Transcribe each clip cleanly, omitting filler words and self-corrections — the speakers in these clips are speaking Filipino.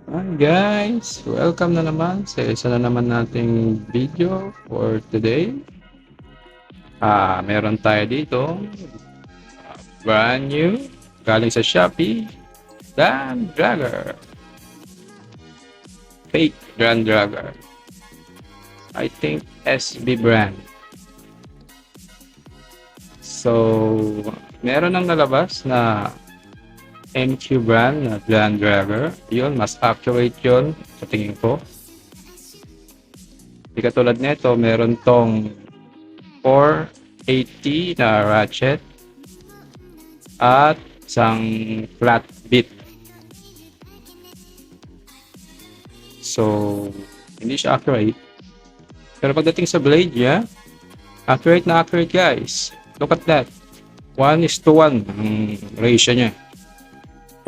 Hi guys! Welcome na naman sa isa na naman nating video for today. Meron tayo dito brand new galing sa Shopee, DRANDAGGER. Fake DRANDAGGER. I think SB brand. So, meron nang nalabas na MQ brand na DRANDAGGER. Yun, mas accurate yun sa tingin ko. Di katulad nito, meron tong 480 na ratchet at isang flat bit. So, hindi siya accurate. Pero pagdating sa blade niya, accurate na accurate guys. Look at that. 1:1 ang ratio niya.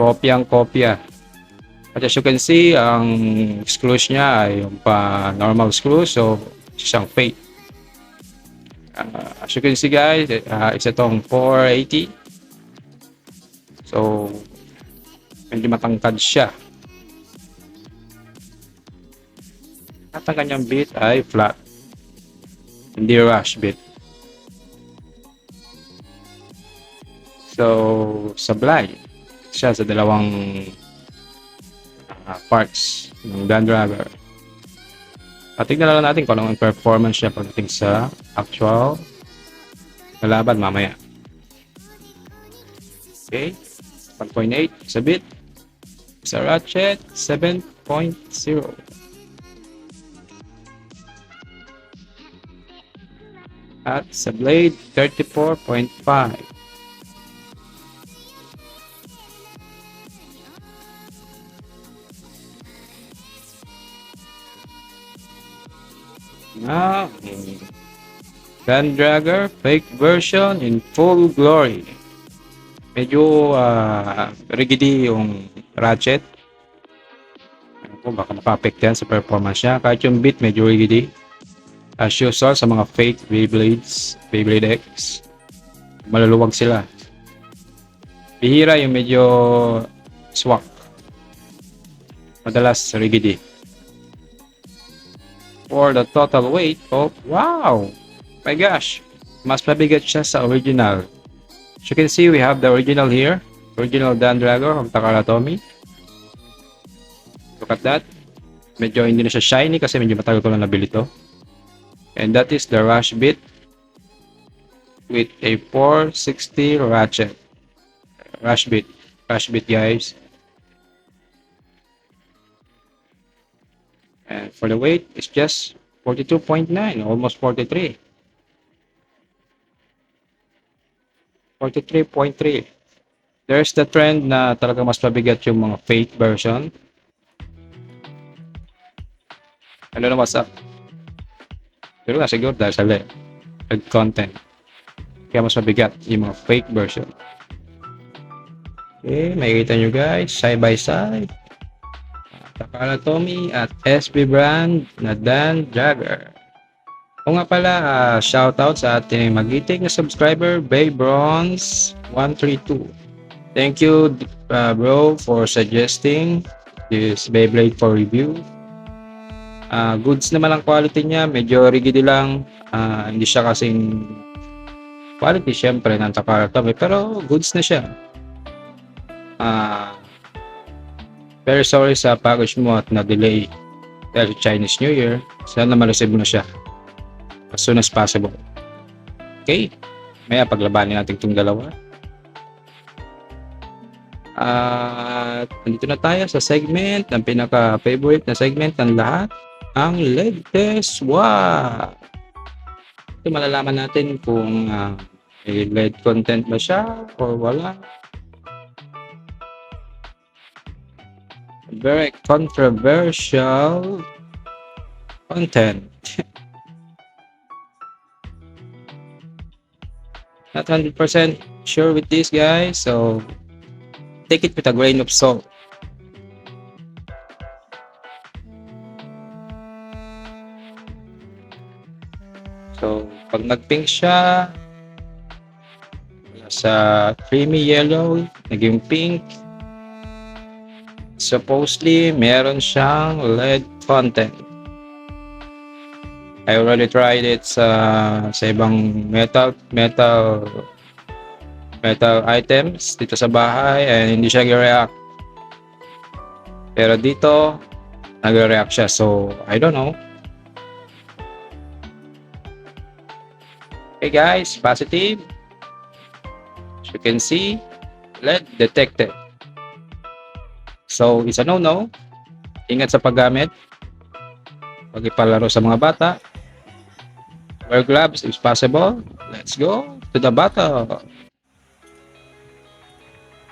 Kopyang-kopya. At as you can see, ang screws niya ay yung pa normal screw. So, isang fake. As you can see guys, isa tong 480. So, medyo matangkad siya. At ang kanyang bit ay flat. Hindi rush bit. So, sablay siya sa dalawang parts ng DRANDAGGER. Tignan na lang natin kung anong performance niya pagdating sa actual na laban mamaya. Okay, 1.8 sa bit, sa ratchet 7.0, at sa blade 34.5. Now, DRANDAGGER fake version in full glory. Medyo rigidy yung ratchet. Ano po, baka maka-affect yan sa performance niya. Kahit yung bit medyo rigidy. As usual sa mga fake Beyblades, Beyblade X, maluluwag sila. Bihira yung medyo swak. Madalas rigidy. For the total weight of, wow! My gosh! Mas mabigat siya sa original. As you can see, we have the original here. Original DRANDAGGER of Takara Tomy. Look at that. Medyo hindi na siya shiny kasi medyo matagal ko na nabili ito. And that is the rush bit with a 460 ratchet. Rush bit guys. And for the weight, it's just 42.9, almost 43. 43.3. There's the trend na talaga mas mabigat yung mga fake version. Ano na what's up? Pero nga siguro dahil sa lead content. Kaya mas mabigat yung mga fake version. Okay, makikita nyo guys, side by side. Takara Tomy at SB brand na DRANDAGGER. O nga pala, shoutout sa ating magiting na subscriber, Baybronze132. Thank you bro for suggesting this Beyblade for review. Goods naman ang quality niya, medyo rigidy lang. Hindi siya kasing quality syempre ng Takara Tomy, pero goods na siya. Very sorry sa package mo at na-delay dahil Chinese New Year. Sana ma-receive mo na siya as soon as possible. Okay, maya paglabanin natin itong dalawa. At nandito na tayo sa segment, ang pinaka-favorite na segment ng lahat, ang leg test. Wow! Ito malalaman natin kung may lead content ba siya or wala. Very controversial content. Not 100% sure with this guys, so take it with a grain of salt. So pag nag-pink siya, sa creamy yellow, naging pink, supposedly meron siyang lead content. I already tried it sa ibang metal items dito sa bahay and hindi siya nag-react. Pero dito, nag-react siya. So, I don't know. Okay guys, positive. As you can see, lead detected. So, it's a no-no. Ingat sa paggamit. Pag ipalaro sa mga bata. Wear gloves if possible. Let's go to the battle.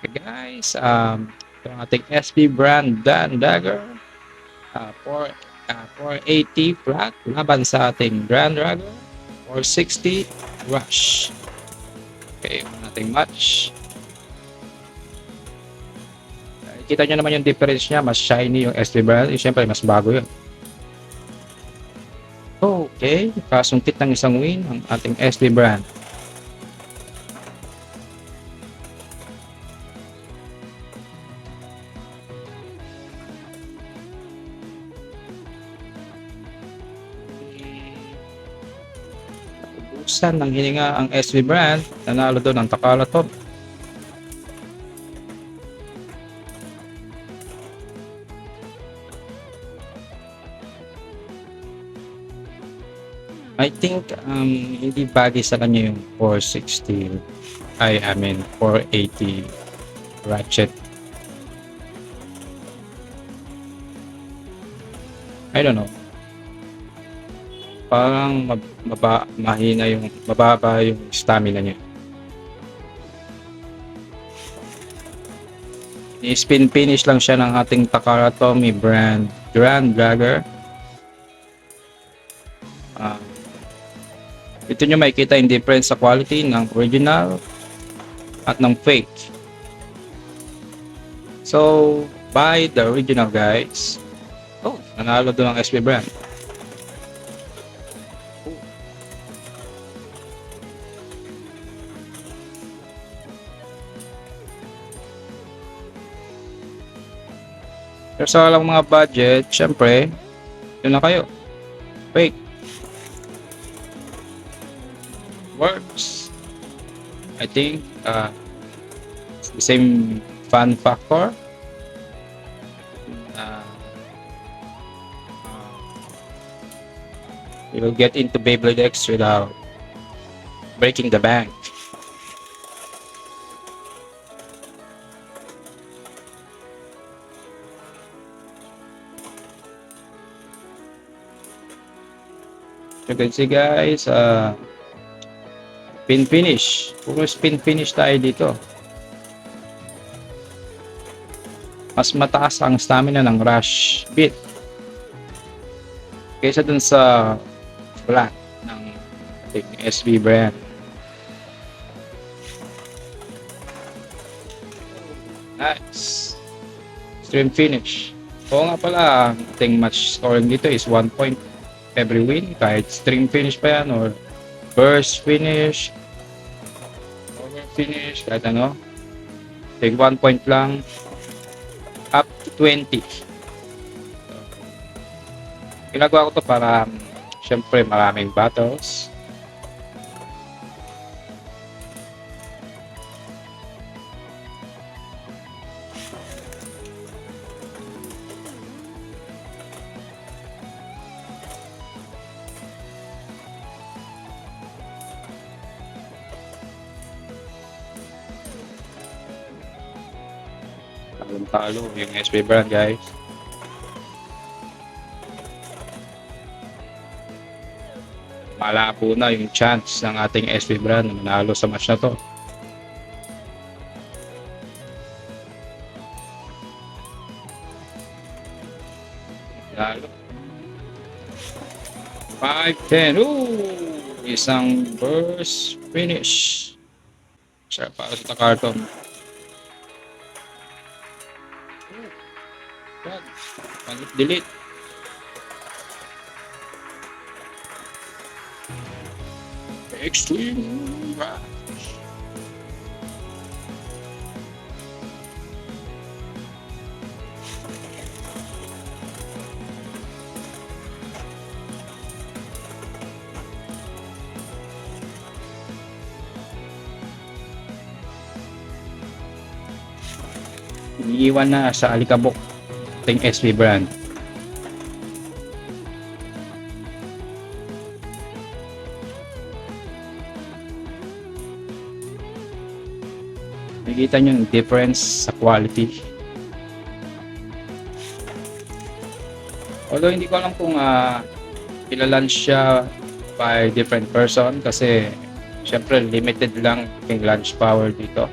Okay guys, ito ang ating SB brand DRANDAGGER. 480 flat laban sa ating DRANDAGGER. 460 rush. Okay, yung ating match. Kita nyo naman yung difference niya, mas shiny yung SB brand. Siyempre, mas bago yun. Okay, kasungkit ng isang win ang ating SB brand. Ubusan ng hininga ang SB brand, nanalo doon ang takalatom. I think hindi bagay sa kanya yung 460 I mean 480 ratchet. I don't know. Parang mababa yung stamina niya. I-spin finish lang siya ng ating Takara Tomy brand DRANDAGGER. Ito nyo makikita yung difference sa quality ng original at ng fake. So, buy the original guys. Oh, nanalo doon ang SB brand. Pero sa walang mga budget, syempre, yun na kayo. Fake. Works. I think it's the same fun factor. You will get into Beyblade X without breaking the bank. You can see guys, spin finish. Puro spin finish tayo dito. Mas mataas ang stamina ng rush beat kaysa dun sa flat ng SB brand. Nice. Stream finish. Oo nga pala, ang ating match scoring dito is 1 point every win. Kahit stream finish pa yan or burst finish, over finish, kahit ano. Take 1 point lang up to 20. So, ginagawa ko to para syempre maraming battles. Talo yung SB brand guys. Malabo na yung chance ng ating SB brand na manalo sa match na to. Lalo 5-10. Isang burst finish. Siya para sa karton. Delete. Extreme rush. iniiwan na sa alikabok ating SB brand. Nakikita nyo yung difference sa quality. Although hindi ko alam kung ilalunch siya by different person kasi syempre limited lang yung lunch power dito.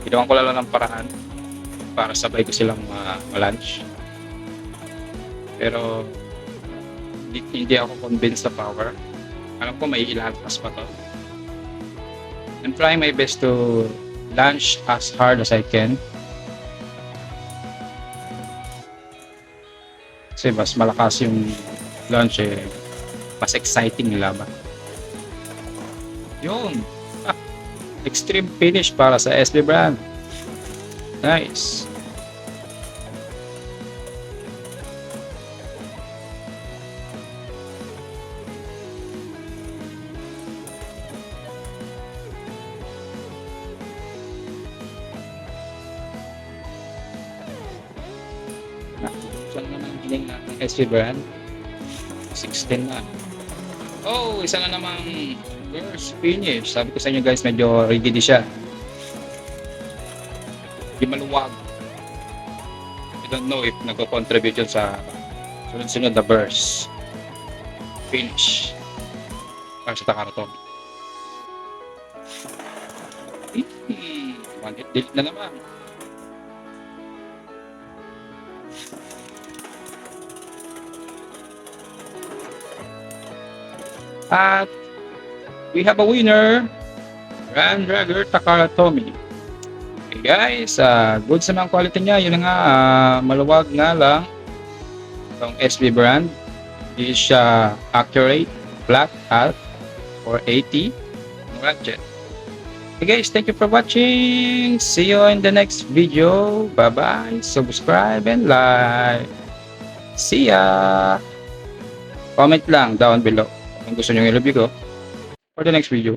Ginawan ko lang ng paraan para sabay ko silang lunch. Pero hindi ako convinced sa power. Alam ko may ilalabas pa to. I'm trying my best to lunch as hard as I can. Kasi mas malakas yung launch mas exciting yung laban. Yun. Extreme finish para sa SB brand. Nice. Saan naman ang hiling natin SB brand? 16 na. Oh, isa na namang first finish. Sabi ko sa inyo guys, medyo rigid siya. Hindi maluwag. I don't know if nagko-contribute yun sa sunod-sunod na verse. Finish. Para sa takaraton. One hit delete na naman. At we have a winner, DRANDAGGER Takaratomi. Okay guys, good sa mga quality niya. Yun na nga, maluwag nga lang itong SB brand. Hindi siya accurate, flat, half, or 80 ratchet. Okay guys, thank you for watching. See you in the next video. Bye bye. Subscribe and like. See ya. Comment lang down below kung gusto nyo i-review ko for the next video.